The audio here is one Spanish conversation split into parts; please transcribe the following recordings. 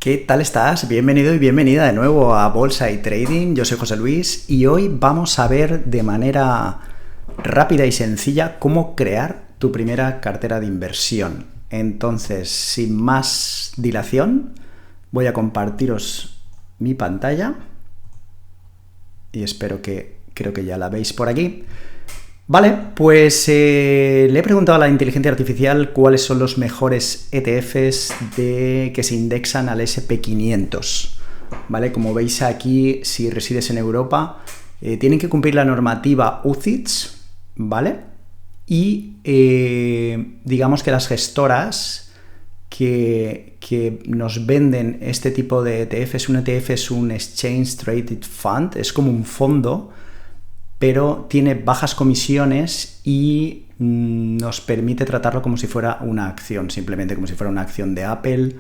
¿Qué tal estás? Bienvenido y bienvenida de nuevo a Bolsa y Trading. Yo soy José Luis y hoy vamos a ver de manera rápida y sencilla cómo crear tu primera cartera de inversión. Entonces, sin más dilación, voy a compartiros mi pantalla y creo que ya la veis por aquí. Vale, pues le he preguntado a la inteligencia artificial cuáles son los mejores ETFs que se indexan al SP500. ¿Vale? Como veis aquí, si resides en Europa, tienen que cumplir la normativa UCITS, ¿vale? Y digamos que las gestoras que nos venden este tipo de ETFs, un ETF es un Exchange Traded Fund, es como un fondo, pero tiene bajas comisiones y nos permite tratarlo como si fuera una acción, simplemente como si fuera una acción de Apple.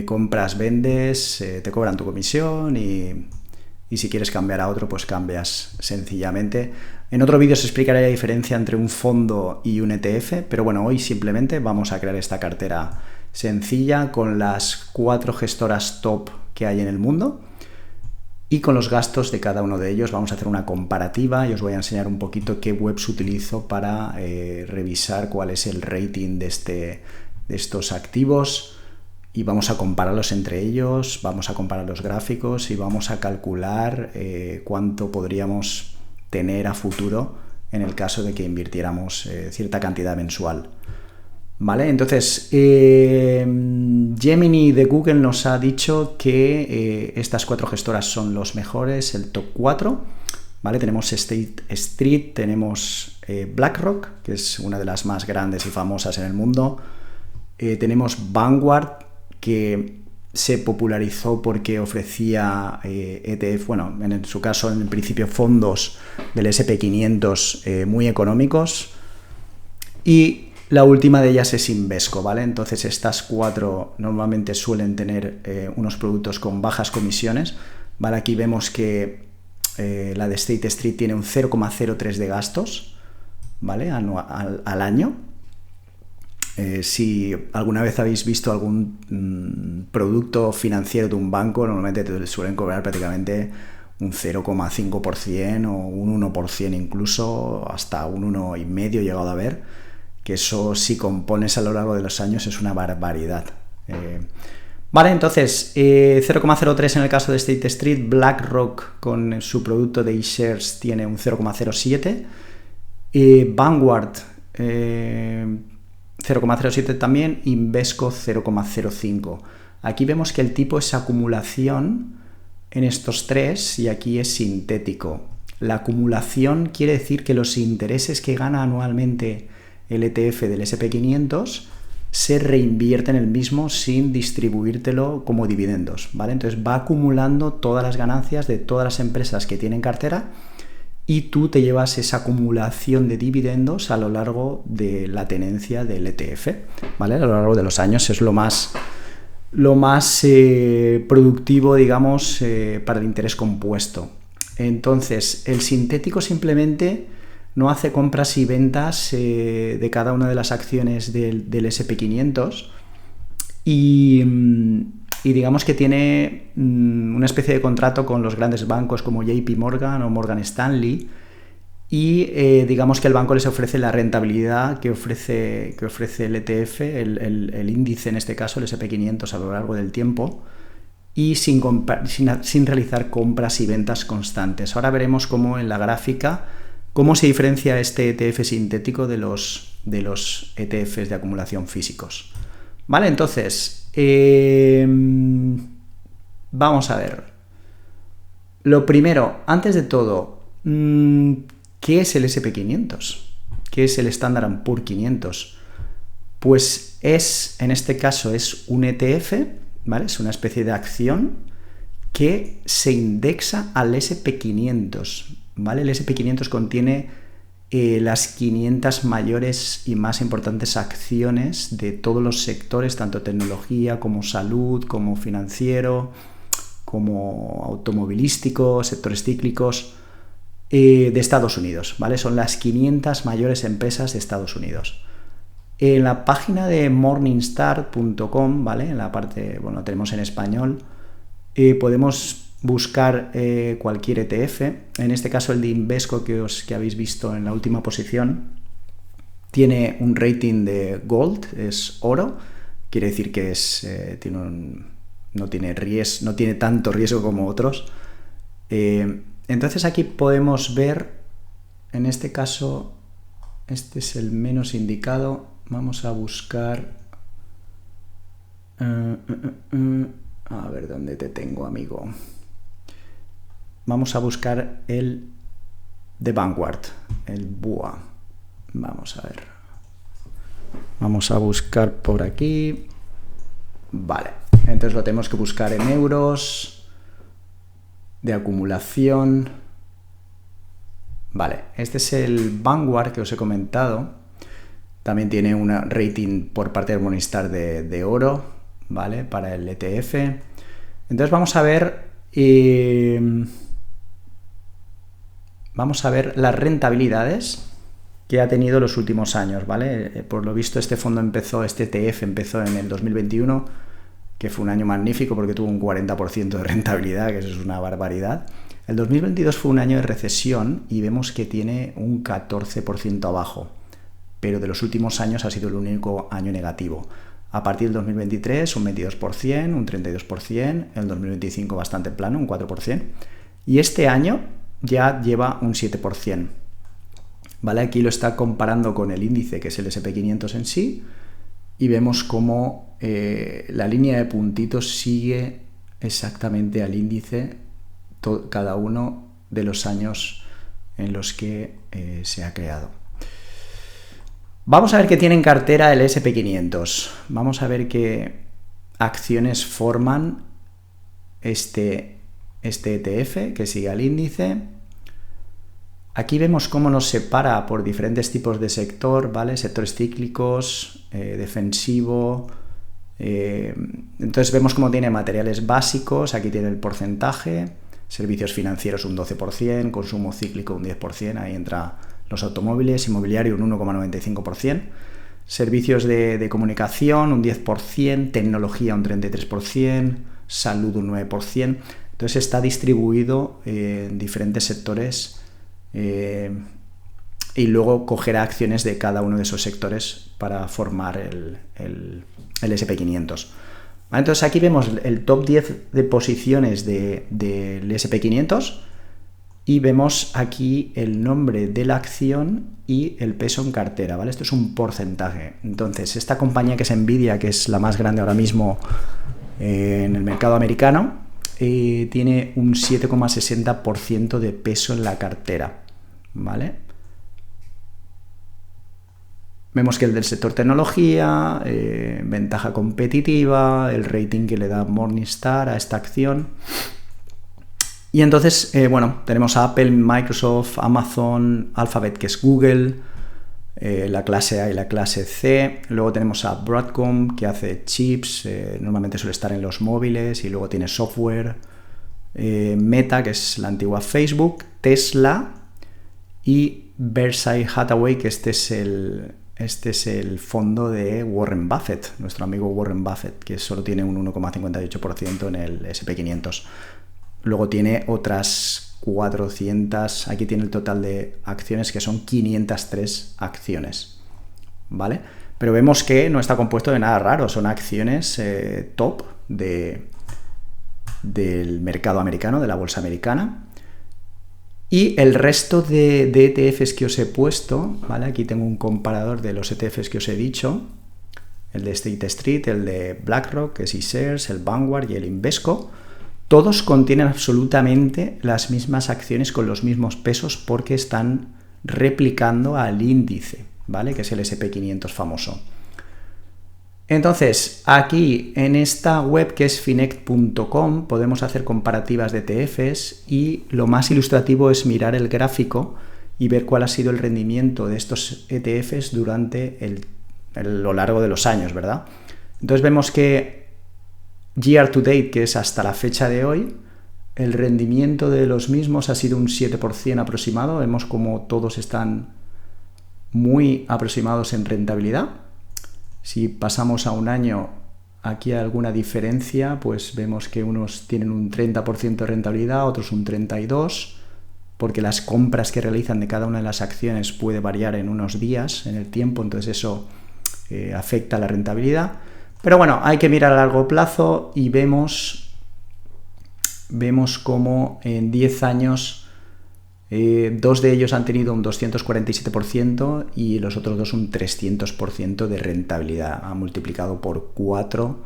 Compras, vendes, te cobran tu comisión y si quieres cambiar a otro, pues cambias sencillamente. En otro vídeo os explicaré la diferencia entre un fondo y un ETF, pero bueno, hoy simplemente vamos a crear esta cartera sencilla con las 4 gestoras top que hay en el mundo. Y con los gastos de cada uno de ellos vamos a hacer una comparativa y os voy a enseñar un poquito qué webs utilizo para revisar cuál es el rating de estos activos y vamos a compararlos entre ellos, vamos a comparar los gráficos y vamos a calcular cuánto podríamos tener a futuro en el caso de que invirtiéramos cierta cantidad mensual. ¿Vale? Entonces, Gemini de Google nos ha dicho que estas 4 gestoras son los mejores, el top 4. ¿Vale? Tenemos State Street, tenemos BlackRock, que es una de las más grandes y famosas en el mundo. Tenemos Vanguard, que se popularizó porque ofrecía ETF, bueno, en su caso, en principio, fondos del SP500 muy económicos. Y la última de ellas es Invesco, ¿vale? Entonces estas 4 normalmente suelen tener unos productos con bajas comisiones, ¿vale? Aquí vemos que la de State Street tiene un 0,03 de gastos, ¿vale? Al año. Si alguna vez habéis visto algún producto financiero de un banco, normalmente te suelen cobrar prácticamente un 0,5% o un 1% incluso, hasta un 1,5% he llegado a ver. Que eso, si compones a lo largo de los años, es una barbaridad. Vale, entonces 0,03 en el caso de State Street. BlackRock con su producto de eShares tiene un 0,07. Vanguard 0,07 también. Invesco 0,05. Aquí vemos que el tipo es acumulación en estos 3 y aquí es sintético. La acumulación quiere decir que los intereses que gana anualmente el ETF del SP500 se reinvierte en el mismo sin distribuírtelo como dividendos, ¿vale? Entonces va acumulando todas las ganancias de todas las empresas que tienen cartera y tú te llevas esa acumulación de dividendos a lo largo de la tenencia del ETF, ¿vale? A lo largo de los años es lo más productivo, digamos, para el interés compuesto. Entonces, el sintético simplemente no hace compras y ventas de cada una de las acciones del SP500 y digamos que tiene una especie de contrato con los grandes bancos como JP Morgan o Morgan Stanley y digamos que el banco les ofrece la rentabilidad que ofrece el ETF, el índice en este caso, el SP500 a lo largo del tiempo y sin realizar compras y ventas constantes. Ahora veremos cómo en la gráfica ¿cómo se diferencia este ETF sintético de los ETFs de acumulación físicos? Vale, entonces, vamos a ver. Lo primero, antes de todo, ¿qué es el SP500? ¿Qué es el Standard & Poor's 500? Pues en este caso es un ETF, ¿vale? Es una especie de acción que se indexa al SP500, ¿vale? El SP500 contiene las 500 mayores y más importantes acciones de todos los sectores, tanto tecnología como salud, como financiero, como automovilístico, sectores cíclicos, de Estados Unidos, ¿vale? Son las 500 mayores empresas de Estados Unidos. En la página de morningstar.com, ¿vale? En la parte, bueno, lo tenemos en español, podemos buscar cualquier ETF. En este caso el de Invesco que habéis visto en la última posición tiene un rating de Gold, es oro, quiere decir que no tiene tanto riesgo como otros. Entonces aquí podemos ver, en este caso, este es el menos indicado. Vamos a buscar... a ver, ¿dónde te tengo, amigo? Vamos a buscar el de Vanguard, el BUA. Vamos a ver. Vamos a buscar por aquí. Vale, entonces lo tenemos que buscar en euros, de acumulación. Vale, este es el Vanguard que os he comentado. También tiene un rating por parte de Morningstar de oro, ¿vale? Para el ETF. Entonces vamos a ver las rentabilidades que ha tenido los últimos años, ¿vale? Por lo visto este ETF empezó en el 2021, que fue un año magnífico porque tuvo un 40% de rentabilidad, que eso es una barbaridad. El 2022 fue un año de recesión y vemos que tiene un 14% abajo, pero de los últimos años ha sido el único año negativo. A partir del 2023 un 22%, un 32%, el 2025 bastante plano, un 4%, y este año ya lleva un 7%. ¿Vale? Aquí lo está comparando con el índice, que es el S&P 500 en sí, y vemos cómo la línea de puntitos sigue exactamente al índice cada uno de los años en los que se ha creado. Vamos a ver qué tiene en cartera el S&P 500. Vamos a ver qué acciones forman este ETF que sigue al índice. Aquí vemos cómo nos separa por diferentes tipos de sector, ¿vale? Sectores cíclicos, defensivo. Entonces vemos cómo tiene materiales básicos, aquí tiene el porcentaje, servicios financieros un 12%, consumo cíclico un 10%, ahí entra los automóviles, inmobiliario un 1,95%, servicios de comunicación un 10%, tecnología un 33%, salud un 9%. Entonces está distribuido en diferentes sectores. Y luego cogerá acciones de cada uno de esos sectores para formar el S&P 500. ¿Vale? Entonces aquí vemos el top 10 de posiciones del S&P 500 y vemos aquí el nombre de la acción y el peso en cartera, ¿vale? Esto es un porcentaje. Entonces esta compañía, que es Nvidia, que es la más grande ahora mismo en el mercado americano, tiene un 7,60% de peso en la cartera, ¿vale? Vemos que el del sector tecnología, ventaja competitiva, el rating que le da Morningstar a esta acción. Y entonces, bueno, tenemos a Apple, Microsoft, Amazon, Alphabet, que es Google, la clase A y la clase C. Luego tenemos a Broadcom, que hace chips, normalmente suele estar en los móviles, y luego tiene software. Meta, que es la antigua Facebook, Tesla y Berkshire Hathaway, que este es el fondo de Warren Buffett, nuestro amigo Warren Buffett, que solo tiene un 1,58% en el S&P 500. Luego tiene otras 400, aquí tiene el total de acciones, que son 503 acciones, ¿vale? Pero vemos que no está compuesto de nada raro, son acciones top del mercado americano, de la bolsa americana. Y el resto de ETFs que os he puesto, ¿vale? Aquí tengo un comparador de los ETFs que os he dicho, el de State Street, el de BlackRock, que es iShares, el Vanguard y el Invesco. Todos contienen absolutamente las mismas acciones con los mismos pesos porque están replicando al índice, ¿vale? Que es el S&P 500 famoso. Entonces, aquí en esta web, que es finect.com, podemos hacer comparativas de ETFs, y lo más ilustrativo es mirar el gráfico y ver cuál ha sido el rendimiento de estos ETFs durante lo largo de los años, ¿verdad? Entonces vemos que year to date, que es hasta la fecha de hoy, el rendimiento de los mismos ha sido un 7% aproximado. Vemos como todos están muy aproximados en rentabilidad. Si pasamos a un año, aquí hay alguna diferencia, pues vemos que unos tienen un 30% de rentabilidad, otros un 32%, porque las compras que realizan de cada una de las acciones puede variar en unos días, en el tiempo, entonces eso afecta a la rentabilidad. Pero bueno, hay que mirar a largo plazo y vemos cómo en 10 años dos de ellos han tenido un 247% y los otros dos un 300% de rentabilidad. Ha multiplicado por 4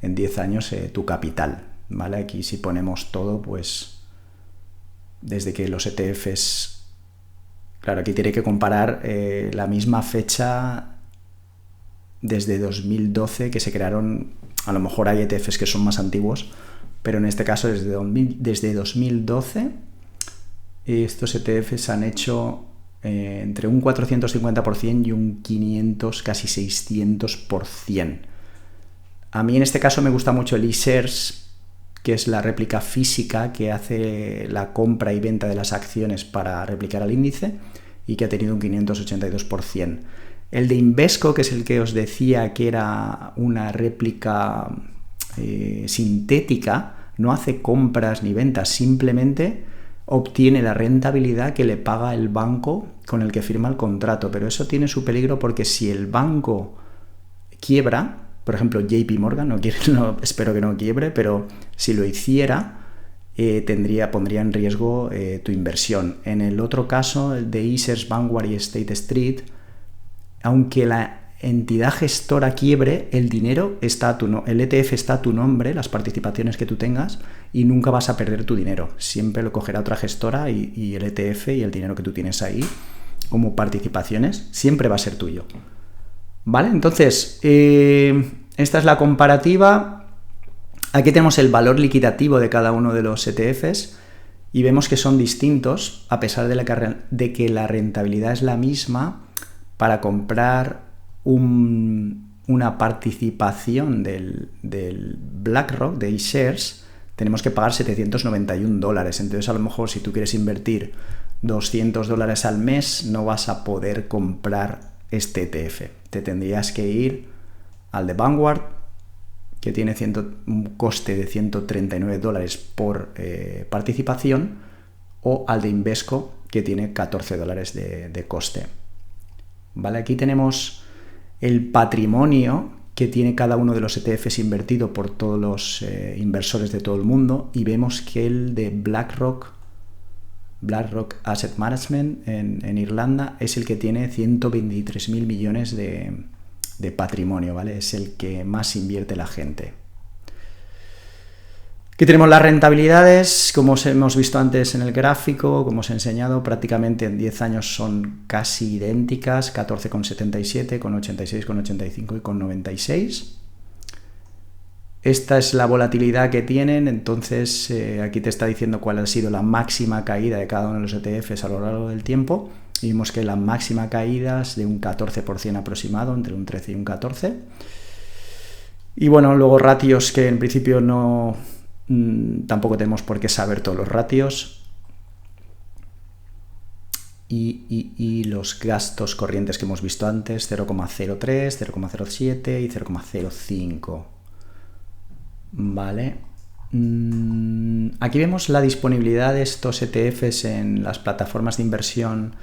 en 10 años tu capital, ¿vale? Aquí si ponemos todo, pues desde que los ETFs... Claro, aquí tiene que comparar la misma fecha desde 2012 que se crearon. A lo mejor hay ETFs que son más antiguos, pero en este caso desde 2012 estos ETFs han hecho entre un 450% y un 500, casi 600%. A mí en este caso me gusta mucho el iShares, que es la réplica física que hace la compra y venta de las acciones para replicar al índice y que ha tenido un 582%. El de Invesco, que es el que os decía que era una réplica sintética, no hace compras ni ventas, simplemente obtiene la rentabilidad que le paga el banco con el que firma el contrato. Pero eso tiene su peligro porque si el banco quiebra, por ejemplo JP Morgan, espero que no quiebre, pero si lo hiciera, pondría en riesgo tu inversión. En el otro caso, el de iShares, Vanguard y State Street, aunque la entidad gestora quiebre, el dinero está el ETF está a tu nombre, las participaciones que tú tengas, y nunca vas a perder tu dinero. Siempre lo cogerá otra gestora y el ETF y el dinero que tú tienes ahí como participaciones siempre va a ser tuyo. ¿Vale? Entonces, esta es la comparativa. Aquí tenemos el valor liquidativo de cada uno de los ETFs y vemos que son distintos, a pesar de que la rentabilidad es la misma. Para comprar una participación del BlackRock, de iShares, tenemos que pagar $791. Entonces, a lo mejor, si tú quieres invertir $200 al mes, no vas a poder comprar este ETF. Te tendrías que ir al de Vanguard, que tiene un coste de $139 por participación, o al de Invesco, que tiene $14 de coste. ¿Vale? Aquí tenemos el patrimonio que tiene cada uno de los ETFs invertido por todos los inversores de todo el mundo, y vemos que el de BlackRock Asset Management en Irlanda es el que tiene 123.000 millones de patrimonio, ¿vale? Es el que más invierte la gente. Aquí tenemos las rentabilidades, como os hemos visto antes en el gráfico, como os he enseñado, prácticamente en 10 años son casi idénticas, 14,77, con 86, con 85 y con 96. Esta es la volatilidad que tienen, entonces aquí te está diciendo cuál ha sido la máxima caída de cada uno de los ETFs a lo largo del tiempo. Y vimos que la máxima caída es de un 14% aproximado, entre un 13 y un 14. Y bueno, luego ratios que en principio tampoco tenemos por qué saber todos los ratios. Y los gastos corrientes que hemos visto antes, 0,03, 0,07 y 0,05. Vale. Aquí vemos la disponibilidad de estos ETFs en las plataformas de inversión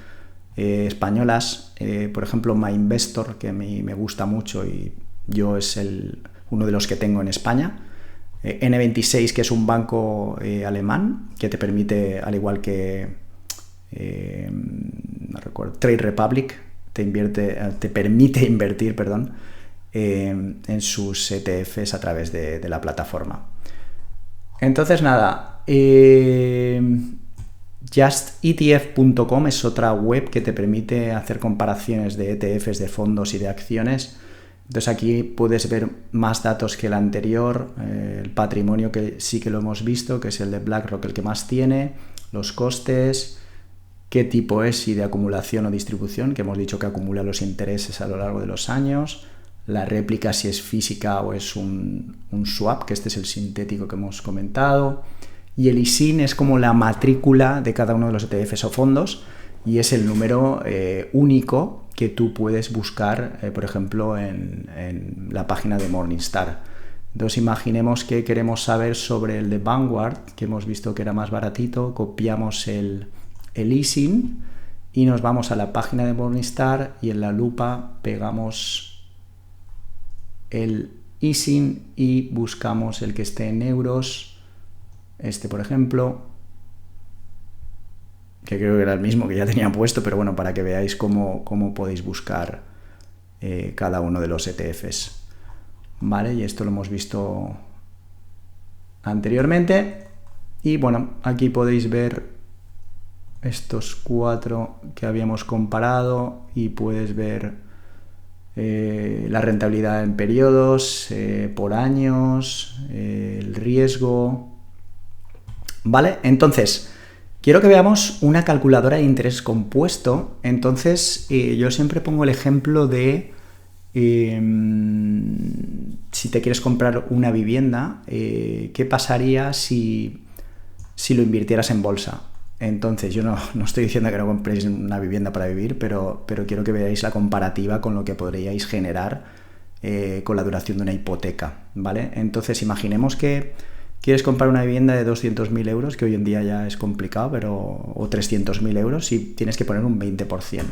españolas. Por ejemplo, MyInvestor, que a mí me gusta mucho y yo es uno de los que tengo en España. N26, que es un banco alemán que te permite, al igual que no recuerdo, Trade Republic, te permite invertir, en sus ETFs a través de la plataforma. Entonces nada, justetf.com es otra web que te permite hacer comparaciones de ETFs, de fondos y de acciones. Entonces aquí puedes ver más datos que el anterior, el patrimonio que sí que lo hemos visto, que es el de BlackRock el que más tiene, los costes, qué tipo es, si de acumulación o distribución, que hemos dicho que acumula los intereses a lo largo de los años, la réplica si es física o es un swap, que este es el sintético que hemos comentado, y el ISIN es como la matrícula de cada uno de los ETFs o fondos, y es el número único que tú puedes buscar, por ejemplo, en la página de Morningstar. Entonces imaginemos que queremos saber sobre el de Vanguard, que hemos visto que era más baratito, copiamos el ISIN y nos vamos a la página de Morningstar y en la lupa pegamos el ISIN y buscamos el que esté en euros, este por ejemplo, que creo que era el mismo que ya tenía puesto, pero bueno, para que veáis cómo podéis buscar cada uno de los ETFs. Vale, y esto lo hemos visto anteriormente. Y bueno, aquí podéis ver estos 4 que habíamos comparado y puedes ver la rentabilidad en periodos, por años, el riesgo. Vale, entonces quiero que veamos una calculadora de interés compuesto. Entonces yo siempre pongo el ejemplo de si te quieres comprar una vivienda, ¿qué pasaría si lo invirtieras en bolsa? Entonces, yo no estoy diciendo que no compréis una vivienda para vivir, pero quiero que veáis la comparativa con lo que podríais generar con la duración de una hipoteca, ¿vale? Entonces, imaginemos que quieres comprar una vivienda de 200.000 euros, que hoy en día ya es complicado, o 300.000 euros, y tienes que poner un 20%.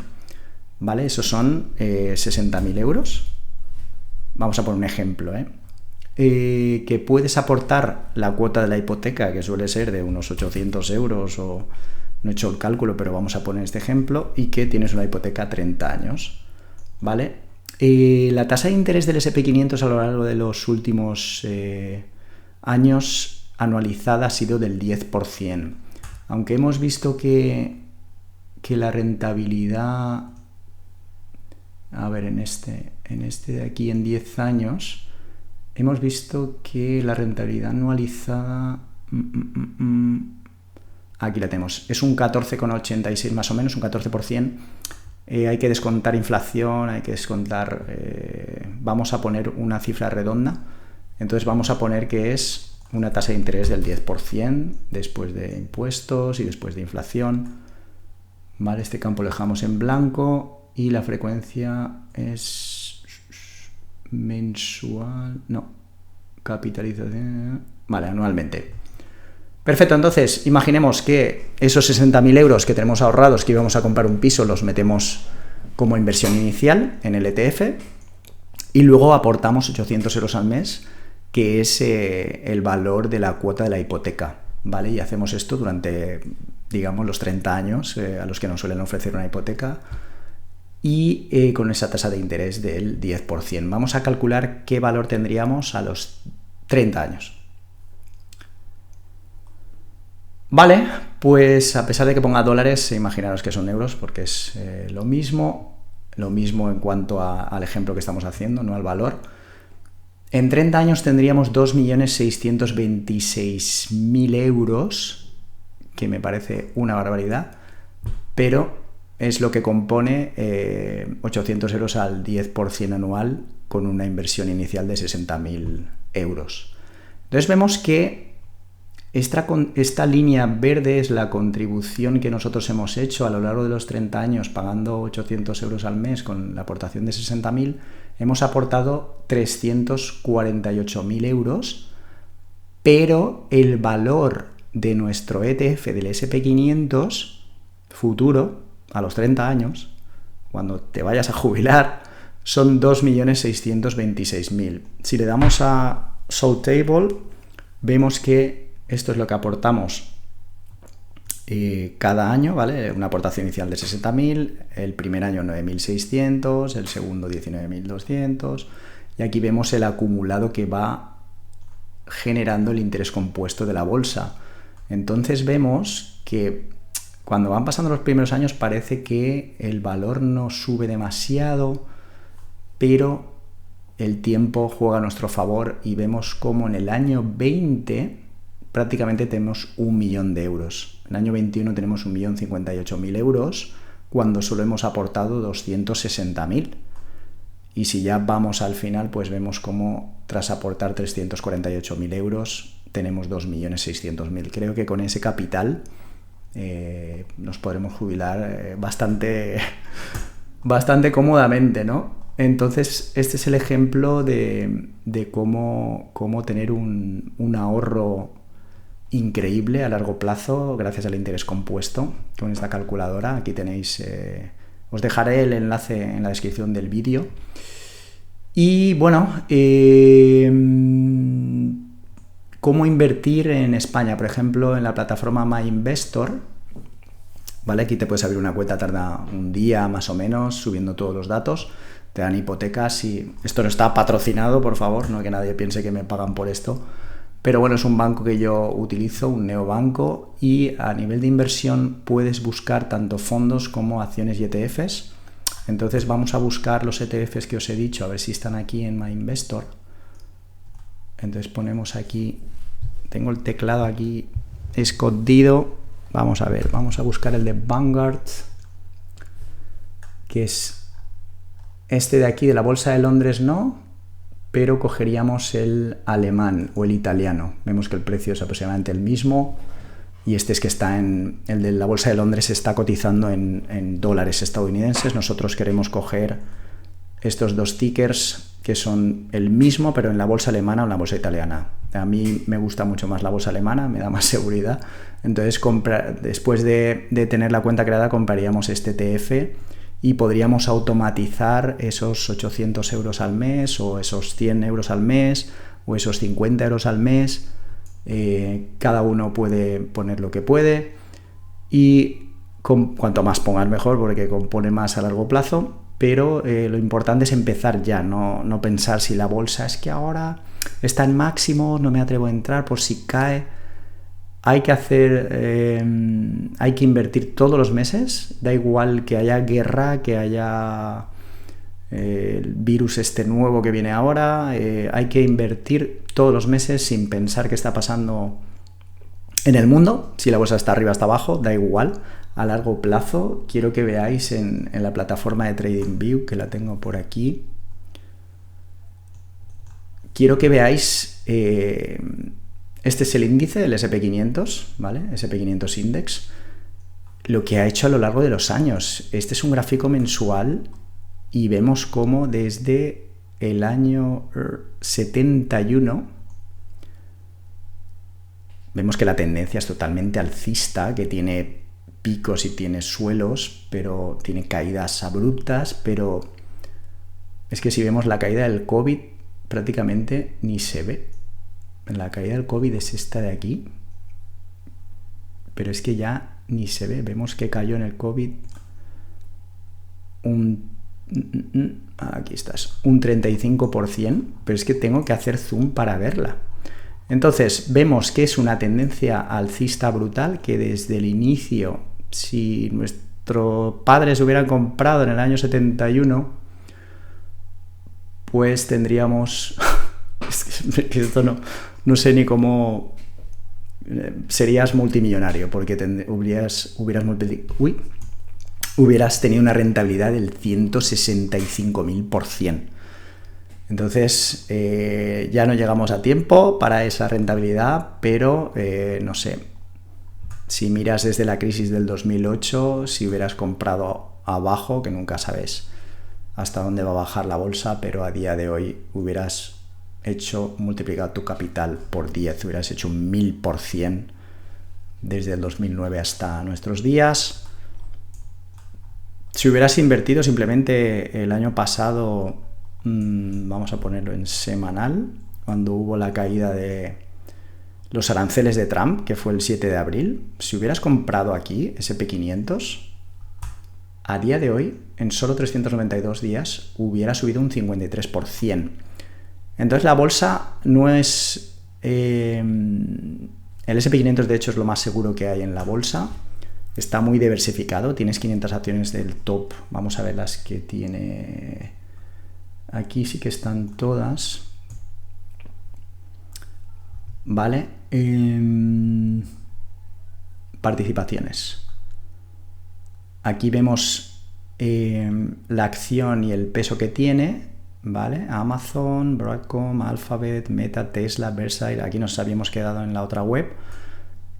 ¿Vale? Esos son 60.000 euros. Vamos a poner un ejemplo, que puedes aportar la cuota de la hipoteca, que suele ser de unos 800 euros, o no he hecho el cálculo, pero vamos a poner este ejemplo, y que tienes una hipoteca a 30 años. ¿Vale? La tasa de interés del SP500 a lo largo de los últimos años anualizada ha sido del 10%. Aunque hemos visto que la rentabilidad... A ver, en este de aquí en 10 años hemos visto que la rentabilidad anualizada, aquí la tenemos, es un 14,86 más o menos, un 14%. Hay que descontar inflación, hay que descontar, vamos a poner una cifra redonda, entonces vamos a poner que es una tasa de interés del 10% después de impuestos y después de inflación. Vale, este campo lo dejamos en blanco. Y la frecuencia es mensual, no, capitalización, vale, anualmente. Perfecto, entonces imaginemos que esos 60.000 euros que tenemos ahorrados, que íbamos a comprar un piso, los metemos como inversión inicial en el ETF y luego aportamos 800 euros al mes, que es el valor de la cuota de la hipoteca, ¿vale? Y hacemos esto durante, digamos, los 30 años a los que nos suelen ofrecer una hipoteca, y con esa tasa de interés del 10%. Vamos a calcular qué valor tendríamos a los 30 años. Vale, pues a pesar de que ponga dólares, imaginaros que son euros, porque es lo mismo en cuanto al ejemplo que estamos haciendo, no al valor. En 30 años tendríamos 2.626.000 euros, que me parece una barbaridad, pero es lo que compone 800 euros al 10% anual con una inversión inicial de 60.000 euros. Entonces vemos que esta línea verde es la contribución que nosotros hemos hecho a lo largo de los 30 años pagando 800 euros al mes con la aportación de 60.000. Hemos aportado 348.000 euros, pero el valor de nuestro ETF del SP500 futuro a los 30 años, cuando te vayas a jubilar, son 2.626.000. Si le damos a Show Table, vemos que esto es lo que aportamos cada año, ¿vale? Una aportación inicial de 60.000, el primer año 9.600, el segundo 19.200, y aquí vemos el acumulado que va generando el interés compuesto de la bolsa. Entonces vemos que cuando van pasando los primeros años parece que el valor no sube demasiado, pero el tiempo juega a nuestro favor y vemos como en el año 20 prácticamente tenemos 1 millón de euros. En el año 21 tenemos 1.058.000 euros cuando solo hemos aportado 260.000. Y si ya vamos al final, pues vemos como tras aportar 348.000 euros tenemos 2.600.000. Creo que con ese capital nos podremos jubilar bastante cómodamente, ¿no? Entonces, este es el ejemplo de cómo tener un ahorro increíble a largo plazo gracias al interés compuesto con esta calculadora. Aquí tenéis, os dejaré el enlace en la descripción del vídeo. Y bueno, cómo invertir en España, por ejemplo, en la plataforma MyInvestor, ¿vale? Aquí te puedes abrir una cuenta, tarda un día más o menos, subiendo todos los datos, te dan hipotecas y esto no está patrocinado, por favor, no que nadie piense que me pagan por esto, pero bueno, es un banco que yo utilizo, un neobanco, y a nivel de inversión puedes buscar tanto fondos como acciones y ETFs. Entonces vamos a buscar los ETFs que os he dicho, a ver si están aquí en MyInvestor. Entonces ponemos aquí, tengo el teclado aquí escondido, vamos a ver, vamos a buscar el de Vanguard, que es este de aquí de la Bolsa de Londres, no, pero cogeríamos el alemán o el italiano. Vemos que el precio es aproximadamente el mismo y este es que está el de la Bolsa de Londres está cotizando en dólares estadounidenses. Nosotros queremos coger estos dos tickers que son el mismo, pero en la bolsa alemana o en la bolsa italiana. A mí me gusta mucho más la bolsa alemana, me da más seguridad. Entonces, después de tener la cuenta creada, compraríamos este ETF y podríamos automatizar esos 800 euros al mes, o esos 100 euros al mes, o esos 50 euros al mes. Cada uno puede poner lo que puede, y cuanto más pongas mejor, porque compone más a largo plazo. Pero lo importante es empezar ya, no pensar si la bolsa es que ahora está en máximo, no me atrevo a entrar por si cae. Hay que invertir todos los meses, da igual que haya guerra, que haya el virus este nuevo que viene ahora, hay que invertir todos los meses sin pensar qué está pasando en el mundo. Si la bolsa está arriba, está abajo, da igual. A largo plazo, quiero que veáis en la plataforma de TradingView, que la tengo por aquí. Quiero que veáis, este es el índice del SP500, ¿vale? SP500 Index, lo que ha hecho a lo largo de los años. Este es un gráfico mensual y vemos cómo desde el año 71 vemos que la tendencia es totalmente alcista, que tiene picos y tiene suelos, pero tiene caídas abruptas. Pero es que si vemos la caída del COVID, prácticamente ni se ve. La caída del COVID es esta de aquí, pero es que ya ni se ve. Vemos que cayó en el COVID aquí estás, un 35%, pero es que tengo que hacer zoom para verla. Entonces vemos que es una tendencia alcista brutal, que desde el inicio, si nuestros padres hubieran comprado en el año 71, pues tendríamos es que esto no sé ni cómo, serías multimillonario, porque hubieras tenido una rentabilidad del 165.000%. Entonces, ya no llegamos a tiempo para esa rentabilidad, pero no sé, si miras desde la crisis del 2008, si hubieras comprado abajo, que nunca sabes hasta dónde va a bajar la bolsa, pero a día de hoy hubieras multiplicado tu capital por 10, hubieras hecho un 1000% desde el 2009 hasta nuestros días. Si hubieras invertido simplemente el año pasado, vamos a ponerlo en semanal, cuando hubo la caída de los aranceles de Trump, que fue el 7 de abril, si hubieras comprado aquí SP500, a día de hoy, en solo 392 días, hubiera subido un 53%. Entonces la bolsa no es... el SP500 de hecho es lo más seguro que hay en la bolsa. Está muy diversificado, tienes 500 acciones del top. Vamos a ver las que tiene... Aquí sí que están todas. Vale. Participaciones. Aquí vemos la acción y el peso que tiene. ¿Vale? Amazon, Broadcom, Alphabet, Meta, Tesla, Versailles. Aquí nos habíamos quedado en la otra web.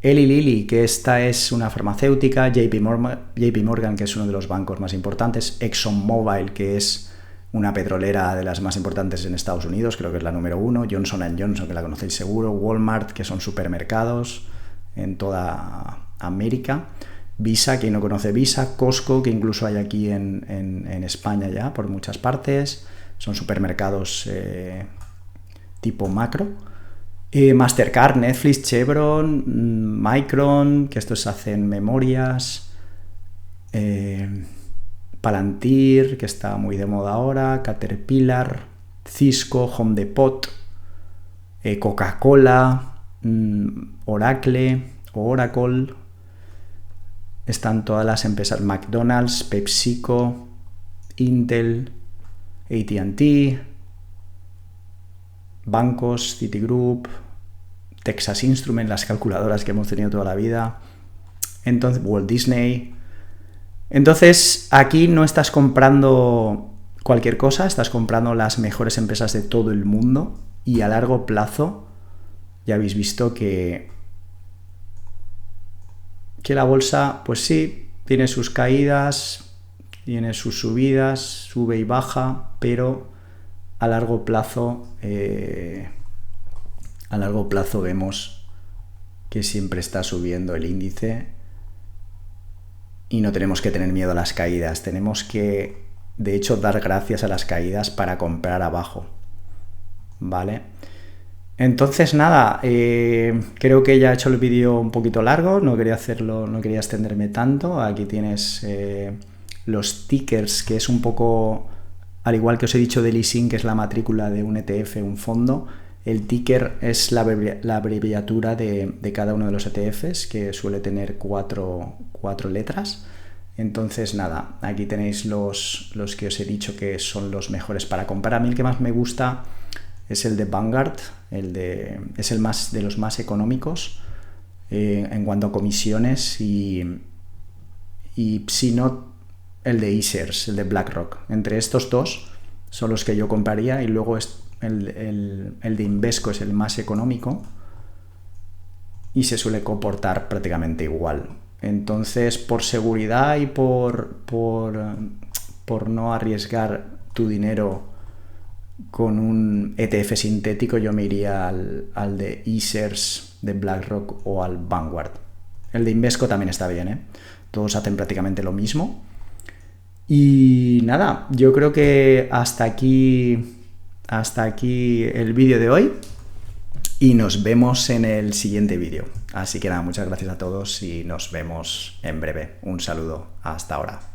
Eli Lilly, que esta es una farmacéutica, JP Morgan, que es uno de los bancos más importantes, ExxonMobil, que es una petrolera de las más importantes en Estados Unidos, creo que es la número 1, Johnson & Johnson, que la conocéis seguro, Walmart, que son supermercados en toda América, Visa, quien no conoce Visa, Costco, que incluso hay aquí en España ya, por muchas partes, son supermercados tipo macro, Mastercard, Netflix, Chevron, Micron, que estos hacen memorias, Palantir, que está muy de moda ahora, Caterpillar, Cisco, Home Depot, Coca-Cola, Oracle, están todas las empresas, McDonald's, PepsiCo, Intel, AT&T, bancos, Citigroup, Texas Instruments, las calculadoras que hemos tenido toda la vida, entonces Walt Disney. Entonces, aquí no estás comprando cualquier cosa, estás comprando las mejores empresas de todo el mundo y a largo plazo ya habéis visto que la bolsa, pues sí, tiene sus caídas, tiene sus subidas, sube y baja, pero a largo plazo vemos que siempre está subiendo el índice. Y no tenemos que tener miedo a las caídas, tenemos que, de hecho, dar gracias a las caídas para comprar abajo, ¿vale? Entonces, nada, creo que ya he hecho el vídeo un poquito largo, no quería extenderme tanto. Aquí tienes los tickers, que es un poco, al igual que os he dicho de leasing, que es la matrícula de un ETF, un fondo. El ticker es la abreviatura de cada uno de los ETFs, que suele tener cuatro letras. Entonces, nada, aquí tenéis los que os he dicho que son los mejores para comprar. A mí el que más me gusta es el de Vanguard, es el de los más económicos en cuanto a comisiones y si no, el de iShares, el de BlackRock. Entre estos dos son los que yo compraría, y luego el de Invesco es el más económico y se suele comportar prácticamente igual. Entonces, por seguridad y por no arriesgar tu dinero con un ETF sintético, yo me iría al de iShares de BlackRock o al Vanguard. El de Invesco también está bien, ¿eh? Todos hacen prácticamente lo mismo. Y nada, yo creo que hasta aquí el vídeo de hoy y nos vemos en el siguiente vídeo. Así que nada, muchas gracias a todos y nos vemos en breve. Un saludo, hasta ahora.